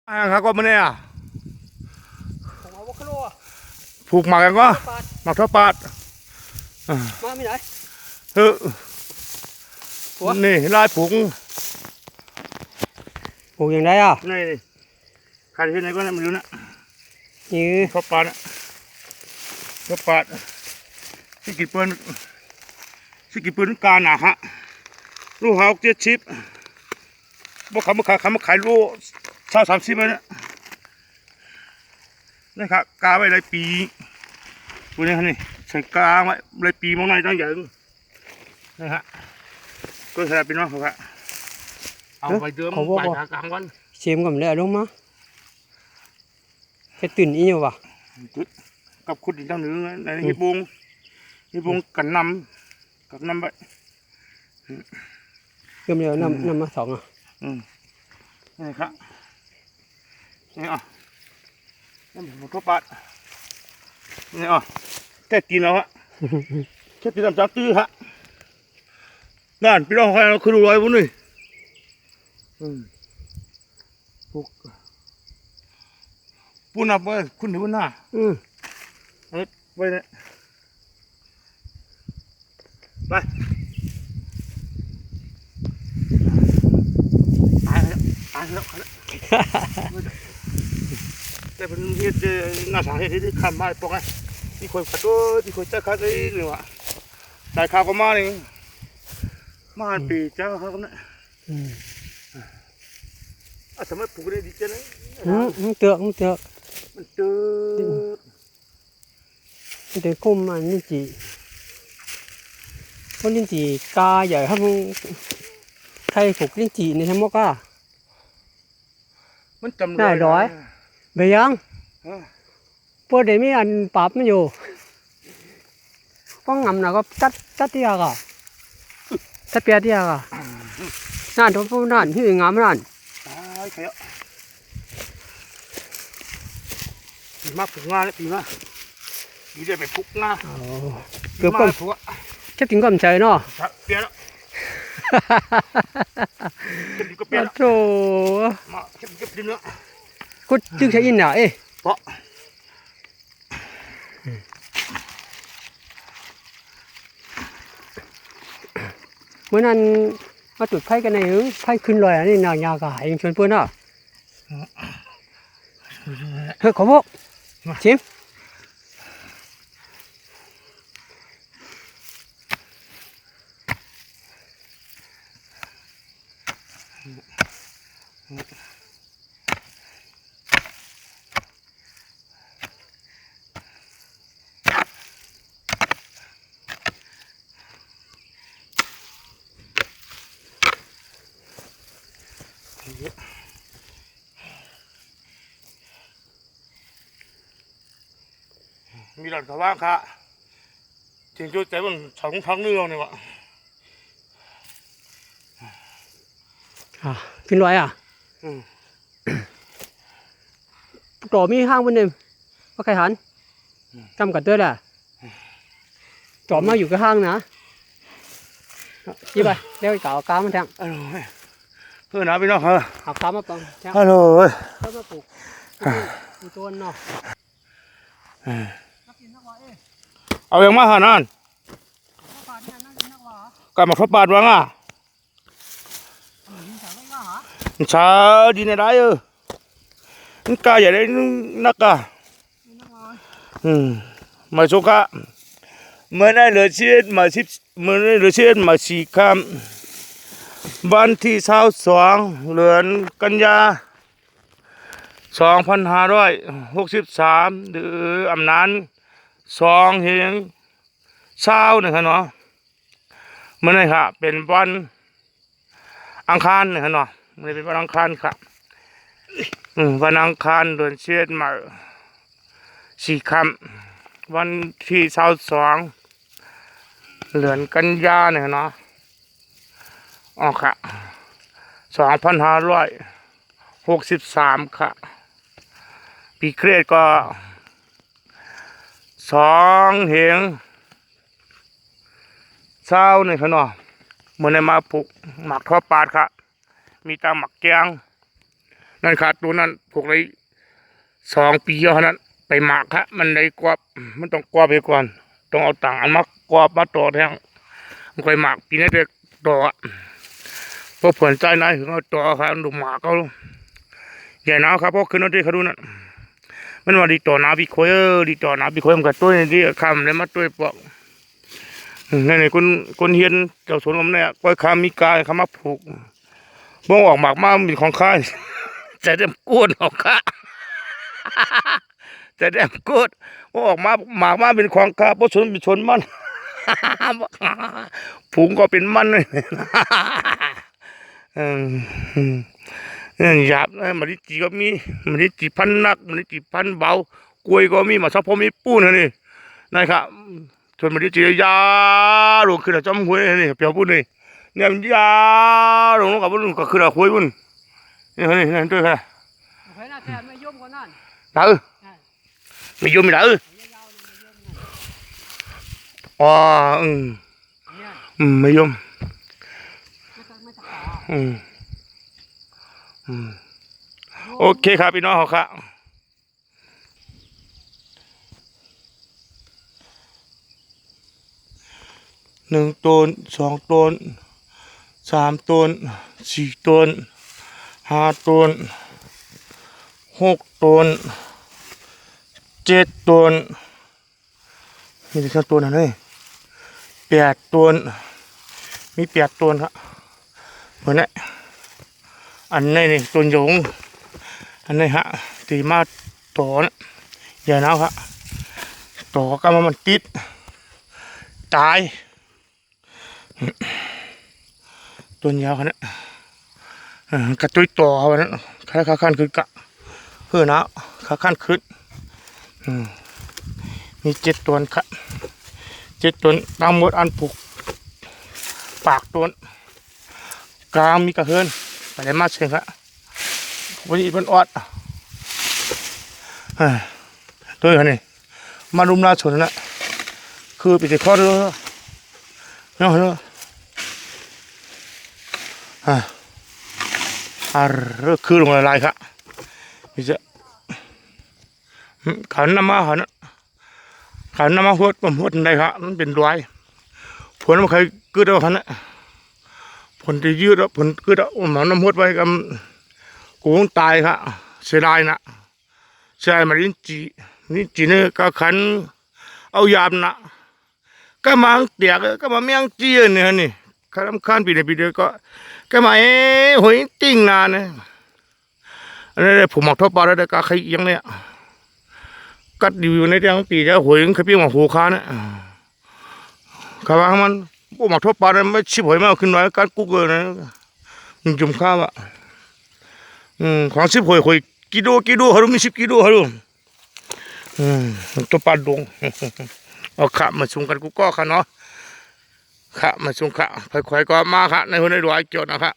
ครับก็มันเนี่ยผมเอาวคาโลผูกหมากกันก็หมากทอดปาดมาไม่ไหนเฮ้นี่ลายผงปลูกอย่างไรอ่ะนี่ใครที่ไหนก็ไม่รู้นะนี่ทอดปาดทอดปาดที่กี่ปืนที่กี่ปืนการหนาฮะลูกหาวเจ็ดชิปบอกเขามาขายลูก30เลยนะนี่ครับกาไว้หลายปีตัวนี้นี่ใส่กาไว้หลายปีมองหน่อยต้องใหญ่นะฮะก็แสดงเป็นว่าครับเอาไปเดิมไปหากลางวันเสียมกับเลยลงมาแค่ตื่นอีอยู่วะกับขุดอีกตั้งหนึ่งในฮิบงกันนำไปเริ่มเร็วนำมาสองอ่ะนี่ครับนี่อ่ะนี่ผมทบปาดนี่อ่ะแค่กินแล้วฮะแค่กินตามจับตื้อฮะนั่นพี่น้องใครเราคือดูรอยบุ้นนี่ปูนับไว้คุณถือว่าหน้าไว้เนี่ยไปตายแล้วแต่เป็นเฮ็ดหน้าสาเหตุที่ข้ามมาปกไงที่คนขัดตัวที่คนจะขัดได้หรือว่าได้ข่าวก็มาเนี่ยมาปีเจ้าเขาก็เนี่ยสมัยปลูกได้ดีจังเลยมันเตือกมันเตือกมันเตือกคุ้มมันนี่จีคนลิ้นจี่กาใหญ่ครับใครผูกลิ้นจี่ในทั้งหมดก็มันจำได้ร้อยไปยังพวกเดี๋ยวมีอันปรับมันอยู่ก็งำนะก็ตัดที่ยากอ่ะตัดเปียที่ยากอ่ะนั่นทุกผู้นั่นที่งามนั่นปีมากผูกงาเลยปีมากปีเดียวไปผูกงาเกือบก็แค่ถึงก็ไม่ใช่เนาะเปียแล้วโอ้โหมาเก็บดินแล้วก็จึงใช้ยินอ่ะเอ๊ะเพราะเมื่อนั้นมาจุดไฟกันในหึงไฟขึ้นลอยอันนี้นางยากะยังชวนเพื่อนอ่ะเฮ้ยขอพวกชิมมีหลักฐานว่าค่ะถึงจุดใจมันทั้งเรื่องเนี่ยวะขึ้นลอยอ่ะต่อมีห้างบนหนึ่งว่าใครหันจำกัดด้วยแหละจอมมาอยู่กับห้างนะยี่ไปเดี๋ยวเก่ากามันแทงเพื่อนนะพี่น้องเอากามาปังฮัลโหลเข้ามาปลูกปูต้นเนาะเอาอย่างมาหานั่นกลับมาทบปาดวังอ่ะช้าดีในได้นี่กาใหญ่เลยนักกามาโชกะเมื่อได้เหลือเชื่อมาเมื่อได้เหลือเชื่อมา4 ค่ำวันที่22เดือนกันยา2563หรืออำนาจ2เฮงนะครับเนาะเมื่อไหร่ครับเป็นวันอังคารนะครับเนาะมันเป็นวันอังคารครับวันอังคารเดือนเชื่อมา4 ค่ำวันที่22เดือนกันยาเนี่ยเนาะอ๋อค่ะ2563ค่ะปีเครียดก็2เฮงเนี่ยเขาเนาะเมื่อในมาปลูกหมักทอดปาดค่ะมีตาหมักแกง นั่นขาดตัวนั้นพวกเลย2 ปีเท่านั้นไปหมักฮะมันได้กวบมันต้องกวบไปก่อนต้องเอาต่างอันมากวบมาต่อแทงมันค่อยหมักปีนี้เด็กต่อพอผลใจนายถึงเอาต่อครับดูหมากเขาใหญ่หนาวครับเพราะขึ้นนั่นที่เขาดูนั่นมันว่าดีต่อหนาพี่คอยดีต่อหนาพี่คอยมันก็ตัวนี้ที่คำเลยมาตัวปอกนี่คนเฮียนเจ้าสวนผมเนี่ยก้อยคำมีกายคำมาผูกบ้องออกหมากมาเป็นของข้าจะเต็มก้นของข้าจะเต็มก้นบ้องออกมาหมากมาเป็นของข้าเพราะชนเป็นชนมันผงก็เป็นมันเลยหยาบมันดิจีก็มีมันดิจีพันนักมันดิจีพันเบากล้วยก็มีมาซับพอมีปูนนี่นะครับชนมันดิจียาลงขึ้นจอมหวยนี่เปียวปูนนี่เนี่ยมันยาลงกับปูนก็ขึ้นหวยปูนนี่นี่นี่ด้วยค่ะเฮ้ยน่าแทนไม่ย่อมกว่านั้นไม่ยอมไม่ได้อ๋อไม่ยอมโอเคครับพี่น้องเขาครับ1 ต้น 2 ต้น 3 ต้น 4 ต้น 5 ต้น 6 ต้น 7 ต้นมีกี่ต้นนะเนี่ย8 ต้นมี8 ต้นครับเหมือนนี่อันนี้นี่ต้นหยงอันนี้ฮะตีมาต่อนะอย่าหนาวครับต่อก็มันติดตายต้นยาวขนาดกระตุ้ยต่อวันนั้นขาขั้นขึ้นกะเพื่อนะขาขั้นขึ้นมี7 ต้นครับ7 ต้นตามหมดอันปลูกปากต้นกลางมีกระเฮือนไปได้มาเช่นครับวันนี้เป็นอดตัวนี้มารุมนาชนนะคือปิดข้อด้วยเนาะคือลงลายครับนี่จะขันน้ำมาหัวผมหัวได้ครับมันเป็นรอยผลมันเคยเกิดแล้วครับนะผลที่ยืดแล้วผลเกิดแล้วหมอน้ำหัวไว้กับกูคงตายครับเสียดายนะเสียดายมาลิ้นจีเนี่ยก็ขันเอายามนะก็มาเตียกก็มาเมียงจีเนี่ยนี่ข้ามข้านปีเดียวก็มาหอยติ้งนานเนี่ยอันนี้ผมหมักทอดปลาแล้วก็ใครยังเนี่ยกัดอยู่ในเรื่องปีแล้วหอยเคยปิ้งหมักหัวค้าเนี่ยข้าวมันผมหมักทอดปลาเนี่ยไม่ชิบหอยมากขึ้นน้อยการกุ๊กเลยนะมันจุ่มข้าวอ่ะของชิบหอยกิโลฮารุมี10 กิโลฮารุตัวปลาดงเอาขามาส่งกันกูก็ค่ะเนาะขามาส่งขาค่อยๆก็มาค่ะในหัวในหลวงเกี่ยวนะครับ